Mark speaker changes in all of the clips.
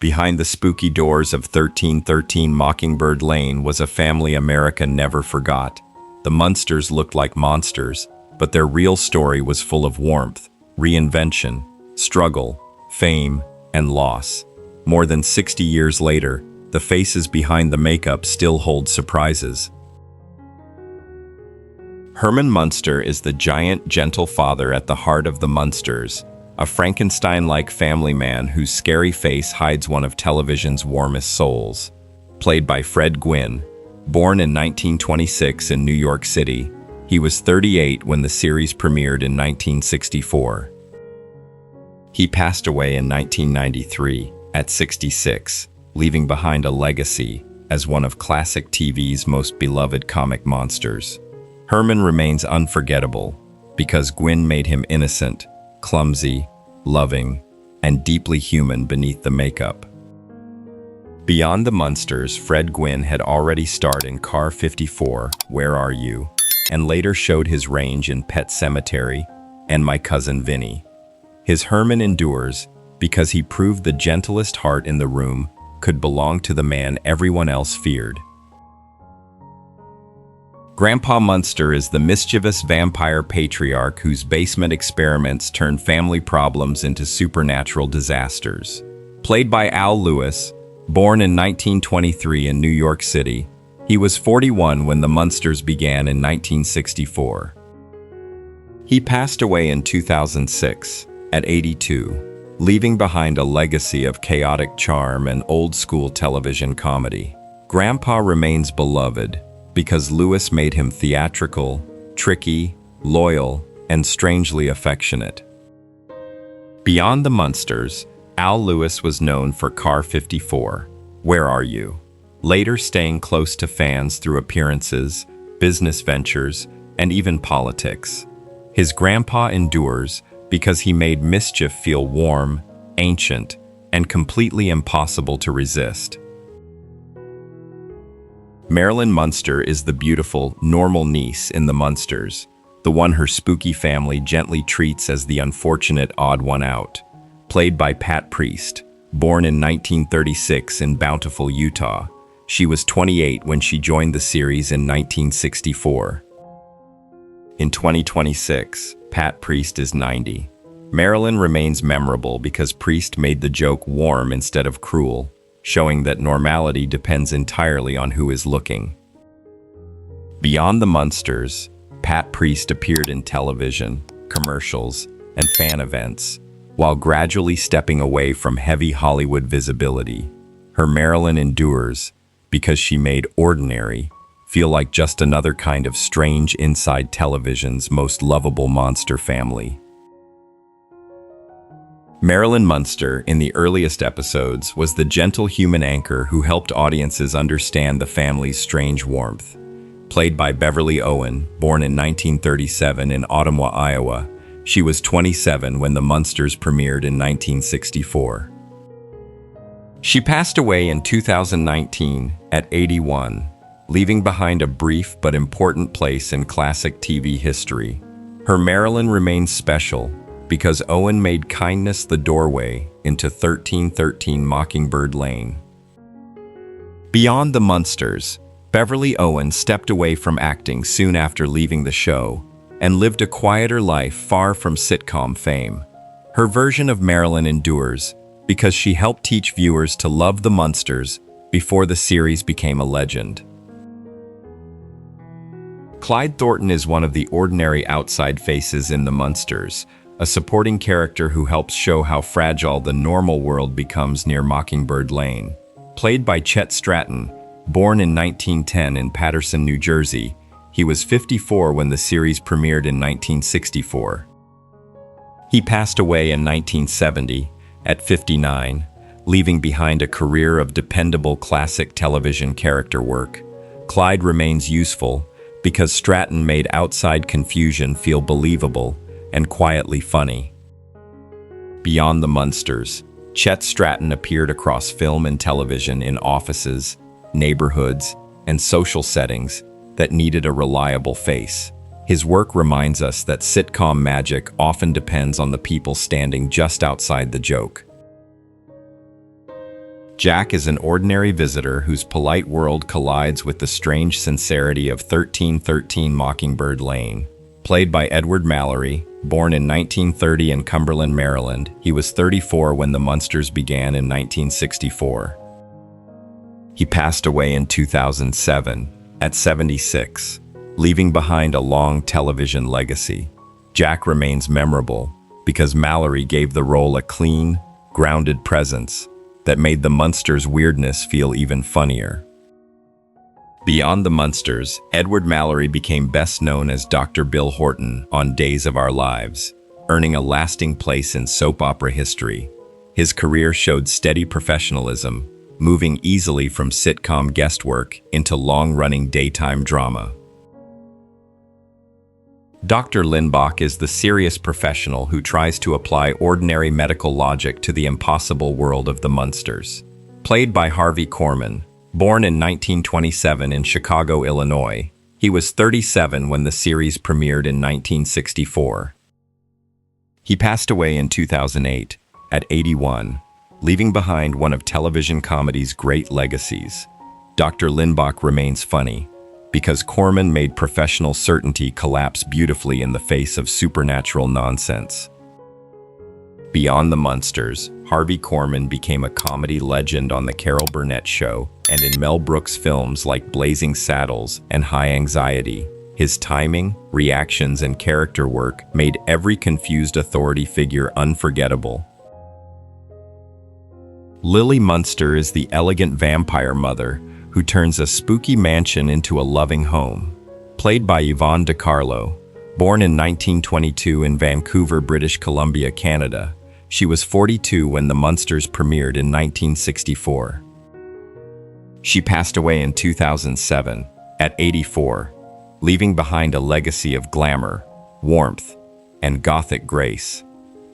Speaker 1: Behind the spooky doors of 1313 Mockingbird Lane was a family America never forgot. The Munsters looked like monsters, but their real story was full of warmth, reinvention, struggle, fame, and loss. More than 60 years later, the faces behind the makeup still hold surprises. Herman Monster is the giant, gentle father at the heart of the Munsters, a Frankenstein-like family man whose scary face hides one of television's warmest souls. Played by Fred Gwynne, born in 1926 in New York City, he was 38 when the series premiered in 1964. He passed away in 1993 at 66, leaving behind a legacy as one of classic TV's most beloved comic monsters. Herman remains unforgettable because Gwynne made him innocent, clumsy, loving, and deeply human beneath the makeup. Beyond the Munsters, Fred Gwynne had already starred in Car 54, Where Are You?, and later showed his range in Pet Sematary and My Cousin Vinny. His Herman endures because he proved the gentlest heart in the room could belong to the man everyone else feared. Grandpa Munster is the mischievous vampire patriarch whose basement experiments turn family problems into supernatural disasters. Played by Al Lewis, born in 1923 in New York City, he was 41 when the Munsters began in 1964. He passed away in 2006, at 82, leaving behind a legacy of chaotic charm and old-school television comedy. Grandpa remains beloved because Lewis made him theatrical, tricky, loyal, and strangely affectionate. Beyond the Munsters, Al Lewis was known for Car 54, Where Are You?, later staying close to fans through appearances, business ventures, and even politics. His grandpa endures because he made mischief feel warm, ancient, and completely impossible to resist. Marilyn Monster is the beautiful, normal niece in the Munsters, the one her spooky family gently treats as the unfortunate odd one out. Played by Pat Priest, born in 1936 in Bountiful, Utah, she was 28 when she joined the series in 1964. In 2026, Pat Priest is 90. Marilyn remains memorable because Priest made the joke warm instead of cruel, showing that normality depends entirely on who is looking. Beyond the Munsters, Pat Priest appeared in television, commercials, and fan events, while gradually stepping away from heavy Hollywood visibility. Her Marilyn endures because she made ordinary feel like just another kind of strange inside television's most lovable monster family. Marilyn Monster, in the earliest episodes, was the gentle human anchor who helped audiences understand the family's strange warmth. Played by Beverley Owen, born in 1937 in Ottumwa, Iowa, she was 27 when the Munsters premiered in 1964. She passed away in 2019 at 81, leaving behind a brief but important place in classic TV history. Her Marilyn remains special because Owen made kindness the doorway into 1313 Mockingbird Lane. Beyond the Munsters, Beverley Owen stepped away from acting soon after leaving the show and lived a quieter life far from sitcom fame. Her version of Marilyn endures because she helped teach viewers to love the Munsters before the series became a legend. Clyde Thornton is one of the ordinary outside faces in the Munsters, a supporting character who helps show how fragile the normal world becomes near Mockingbird Lane. Played by Chet Stratton, born in 1910 in Paterson, New Jersey, he was 54 when the series premiered in 1964. He passed away in 1970, at 59, leaving behind a career of dependable classic television character work. Clyde remains useful because Stratton made outside confusion feel believable and quietly funny. Beyond the Munsters, Chet Stratton appeared across film and television in offices, neighborhoods, and social settings that needed a reliable face. His work reminds us that sitcom magic often depends on the people standing just outside the joke. Jack is an ordinary visitor whose polite world collides with the strange sincerity of 1313 Mockingbird Lane. Played by Edward Mallory, born in 1930 in Cumberland, Maryland, he was 34 when the Munsters began in 1964. He passed away in 2007, at 76, leaving behind a long television legacy. Jack remains memorable because Mallory gave the role a clean, grounded presence that made the Munsters' weirdness feel even funnier. Beyond the Munsters, Edward Mallory became best known as Dr. Bill Horton on Days of Our Lives, earning a lasting place in soap opera history. His career showed steady professionalism, moving easily from sitcom guest work into long-running daytime drama. Dr. Lindbach is the serious professional who tries to apply ordinary medical logic to the impossible world of the Munsters. Played by Harvey Korman, born in 1927 in Chicago, Illinois, he was 37 when the series premiered in 1964. He passed away in 2008, at 81, leaving behind one of television comedy's great legacies. Dr. Lindbach remains funny, because Korman made professional certainty collapse beautifully in the face of supernatural nonsense. Beyond the Munsters, Harvey Korman became a comedy legend on The Carol Burnett Show and in Mel Brooks' films like Blazing Saddles and High Anxiety. His timing, reactions, and character work made every confused authority figure unforgettable. Lily Munster is the elegant vampire mother who turns a spooky mansion into a loving home. Played by Yvonne De Carlo, born in 1922 in Vancouver, British Columbia, Canada, she was 42 when the Munsters premiered in 1964. She passed away in 2007, at 84, leaving behind a legacy of glamour, warmth, and gothic grace.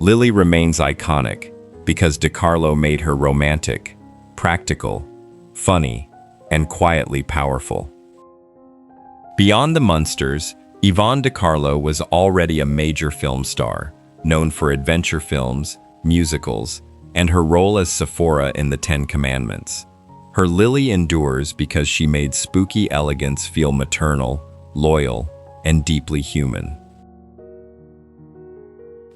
Speaker 1: Lily remains iconic because De Carlo made her romantic, practical, funny, and quietly powerful. Beyond the Munsters, Yvonne De Carlo was already a major film star, known for adventure films, musicals, and her role as Sephora in The Ten Commandments. Her Lily endures because she made spooky elegance feel maternal, loyal, and deeply human.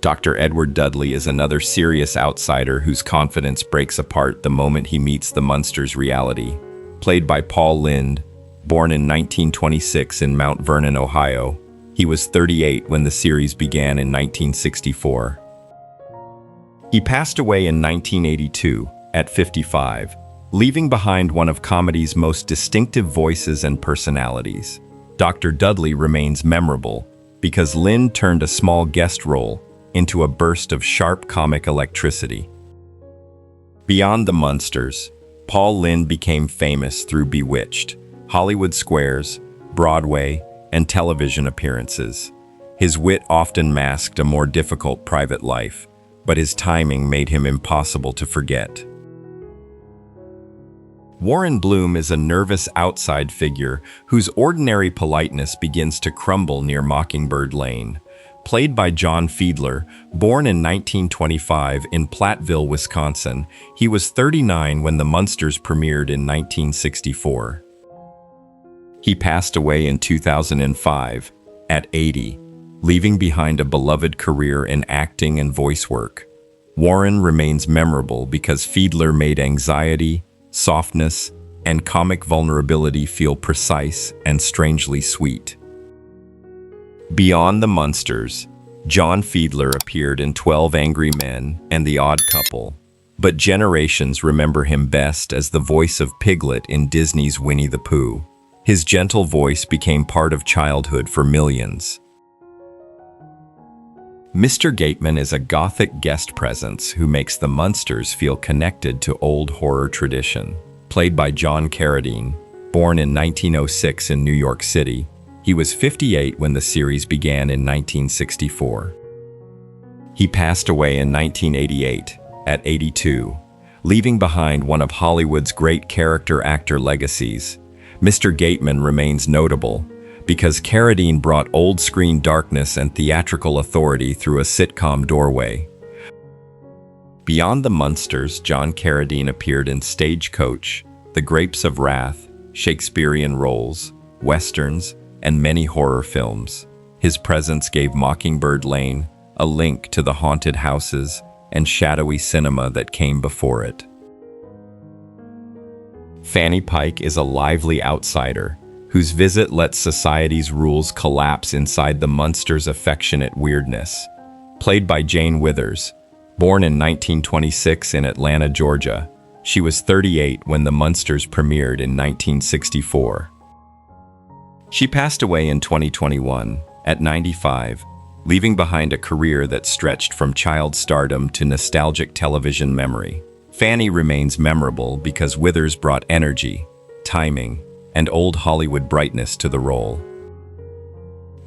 Speaker 1: Dr. Edward Dudley is another serious outsider whose confidence breaks apart the moment he meets the Munsters' reality. Played by Paul Lynde, born in 1926 in Mount Vernon, Ohio, he was 38 when the series began in 1964. He passed away in 1982, at 55, leaving behind one of comedy's most distinctive voices and personalities. Dr. Dudley remains memorable because Lynde turned a small guest role into a burst of sharp comic electricity. Beyond the Munsters, Paul Lynde became famous through Bewitched, Hollywood Squares, Broadway, and television appearances. His wit often masked a more difficult private life, but his timing made him impossible to forget. Warren Bloom is a nervous outside figure whose ordinary politeness begins to crumble near Mockingbird Lane. Played by John Fiedler, born in 1925 in Platteville, Wisconsin, he was 39 when the Munsters premiered in 1964. He passed away in 2005, at 80, leaving behind a beloved career in acting and voice work. Warren remains memorable because Fiedler made anxiety, softness, and comic vulnerability feel precise and strangely sweet. Beyond the Munsters, John Fiedler appeared in 12 Angry Men and The Odd Couple, but generations remember him best as the voice of Piglet in Disney's Winnie the Pooh. His gentle voice became part of childhood for millions. Mr. Gateman is a gothic guest presence who makes the Munsters feel connected to old horror tradition. Played by John Carradine, born in 1906 in New York City, he was 58 when the series began in 1964. He passed away in 1988, at 82, leaving behind one of Hollywood's great character actor legacies. Mr. Gateman remains notable because Carradine brought old-screen darkness and theatrical authority through a sitcom doorway. Beyond the Munsters, John Carradine appeared in Stagecoach, The Grapes of Wrath, Shakespearean roles, westerns, and many horror films. His presence gave Mockingbird Lane a link to the haunted houses and shadowy cinema that came before it. Fanny Pike is a lively outsider whose visit lets society's rules collapse inside the Munsters' affectionate weirdness. Played by Jane Withers, born in 1926 in Atlanta, Georgia, she was 38 when the Munsters premiered in 1964. She passed away in 2021 at 95, leaving behind a career that stretched from child stardom to nostalgic television memory. Fanny remains memorable because Withers brought energy, timing, and old Hollywood brightness to the role.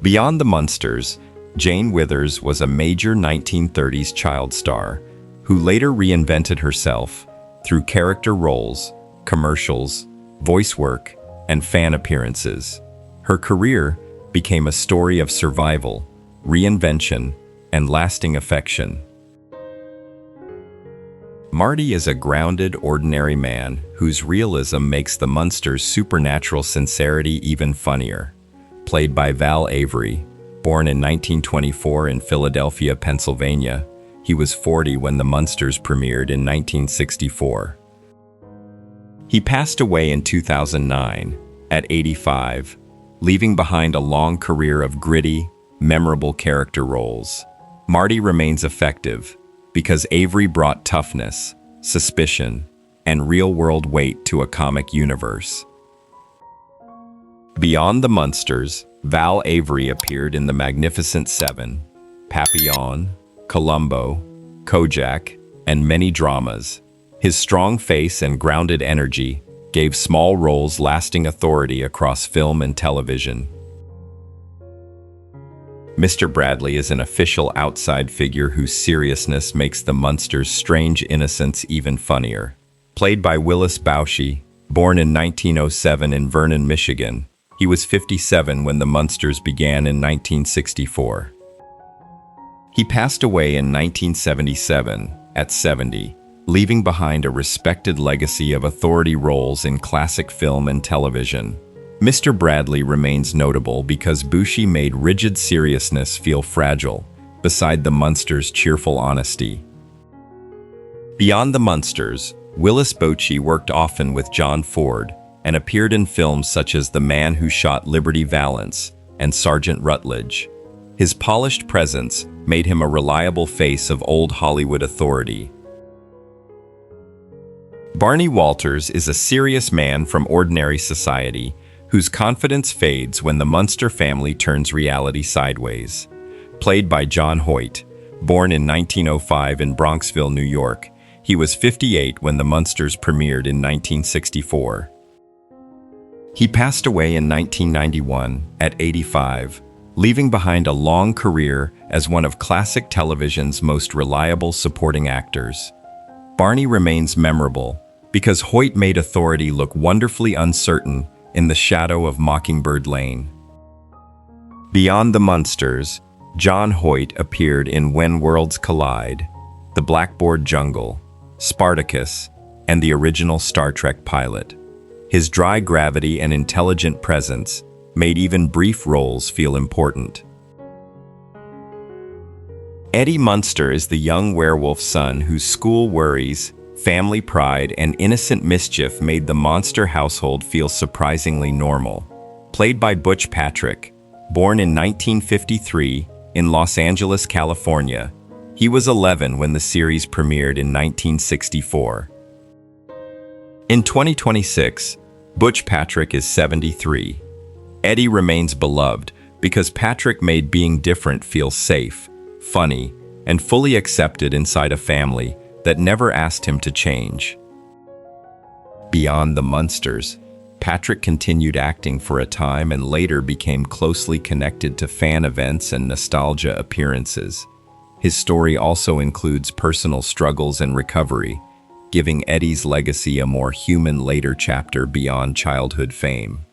Speaker 1: Beyond the Munsters, Jane Withers was a major 1930s child star who later reinvented herself through character roles, commercials, voice work, and fan appearances. Her career became a story of survival, reinvention, and lasting affection. Marty is a grounded, ordinary man whose realism makes the Munsters' supernatural sincerity even funnier. Played by Val Avery, born in 1924 in Philadelphia, Pennsylvania, he was 40 when the Munsters premiered in 1964. He passed away in 2009 at 85, leaving behind a long career of gritty, memorable character roles. Marty remains effective because Avery brought toughness, suspicion, and real-world weight to a comic universe. Beyond the Munsters, Val Avery appeared in The Magnificent Seven, Papillon, Columbo, Kojak, and many dramas. His strong face and grounded energy gave small roles lasting authority across film and television. Mr. Bradley is an official outside figure whose seriousness makes the Munsters' strange innocence even funnier. Played by Willis Bauschy, born in 1907 in Vernon, Michigan, he was 57 when the Munsters began in 1964. He passed away in 1977 at 70, leaving behind a respected legacy of authority roles in classic film and television. Mr. Bradley remains notable because Bauschy made rigid seriousness feel fragile, beside the Munsters' cheerful honesty. Beyond the Munsters, Willis Bauschy worked often with John Ford and appeared in films such as The Man Who Shot Liberty Valance and Sergeant Rutledge. His polished presence made him a reliable face of old Hollywood authority. Barney Walters is a serious man from ordinary society whose confidence fades when the Munster family turns reality sideways. Played by John Hoyt, born in 1905 in Bronxville, New York, he was 58 when the Munsters premiered in 1964. He passed away in 1991 at 85, leaving behind a long career as one of classic television's most reliable supporting actors. Barney remains memorable because Hoyt made authority look wonderfully uncertain in the shadow of Mockingbird Lane. Beyond the Munsters, John Hoyt appeared in When Worlds Collide, The Blackboard Jungle, Spartacus, and the original Star Trek pilot. His dry gravity and intelligent presence made even brief roles feel important. Eddie Munster is the young werewolf son whose school worries, family pride, and innocent mischief made the Monster household feel surprisingly normal. Played by Butch Patrick, born in 1953 in Los Angeles, California, he was 11 when the series premiered in 1964. In 2026, Butch Patrick is 73. Eddie remains beloved because Patrick made being different feel safe, funny, and fully accepted inside a family that never asked him to change. Beyond the Munsters, Patrick continued acting for a time and later became closely connected to fan events and nostalgia appearances. His story also includes personal struggles and recovery, giving Eddie's legacy a more human later chapter beyond childhood fame.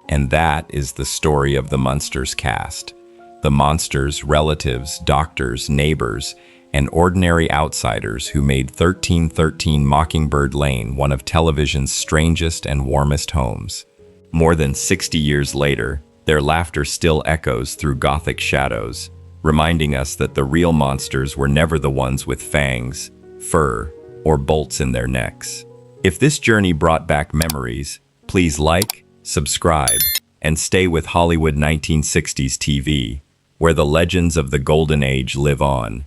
Speaker 1: And that is the story of the Munsters cast. The Monsters, relatives, doctors, neighbors, and ordinary outsiders who made 1313 Mockingbird Lane one of television's strangest and warmest homes. More than 60 years later, their laughter still echoes through Gothic shadows, reminding us that the real monsters were never the ones with fangs, fur, or bolts in their necks. If this journey brought back memories, please like, subscribe, and stay with Hollywood 1960s TV, where the legends of the Golden Age live on.